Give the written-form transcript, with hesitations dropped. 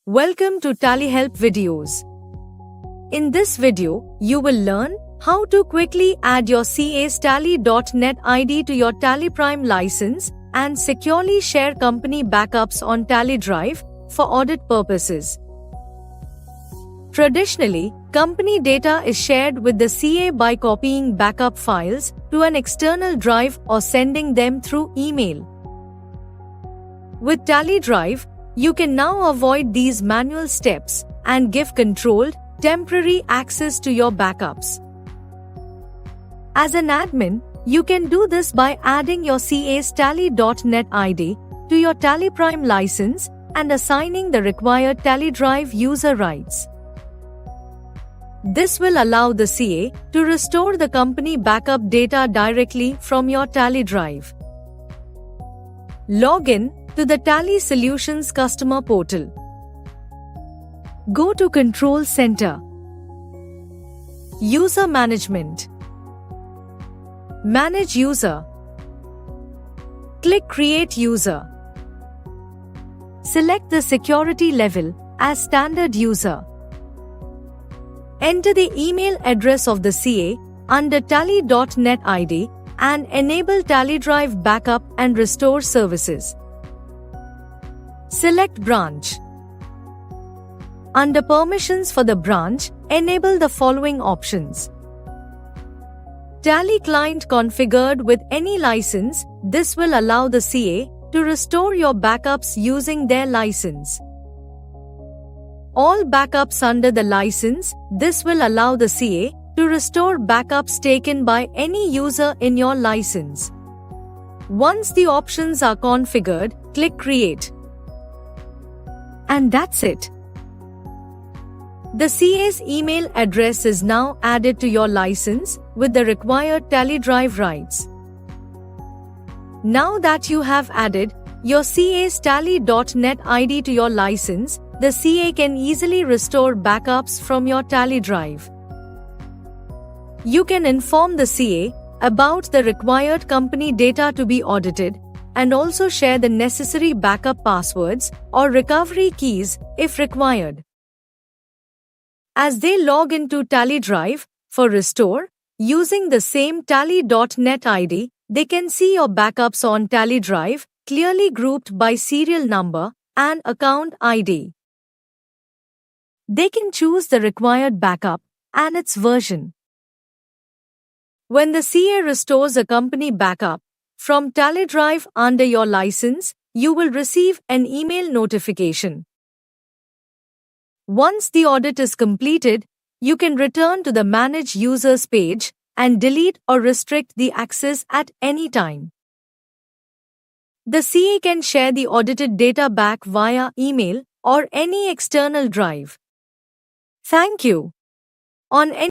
Welcome to Tally Help videos. In this video, you will learn how to quickly add your CA's Tally.net ID to your Tally Prime license and securely share company backups on Tally Drive for audit purposes. Traditionally, company data is shared with the CA by copying backup files to an external drive or sending them through email. With Tally Drive, you can now avoid these manual steps and give controlled, temporary access to your backups. As an admin, you can do this by adding your CA's Tally.net ID to your Tally Prime license and assigning the required Tally Drive user rights. This will allow the CA to restore the company backup data directly from your Tally Drive. Log in to the Tally Solutions customer portal. Go to Control Center, User Management, Manage User. Click Create User. Select the security level as Standard User. Enter the email address of the CA under Tally.net ID and enable Tally Drive backup and restore services. Select Branch. Under Permissions for the branch, enable the following options. Tally Client configured with any license. This will allow the CA to restore your backups using their license. All backups under the license. This will allow the CA to restore backups taken by any user in your license. Once the options are configured, click Create. And that's it. The CA's email address is now added to your license with the required Tally Drive rights. Now that you have added your CA's Tally.net ID to your license, the CA can easily restore backups from your Tally Drive. You can inform the CA about the required company data to be audited and also share the necessary backup passwords or recovery keys if required. As they log into Tally Drive for restore, using the same Tally.net ID, they can see your backups on Tally Drive clearly grouped by serial number and account ID. They can choose the required backup and its version. When the CA restores a company backup from Tally Drive under your license, you will receive an email notification. Once the audit is completed, you can return to the Manage Users page and delete or restrict the access at any time. The CA can share the audited data back via email or any external drive. Thank you. On any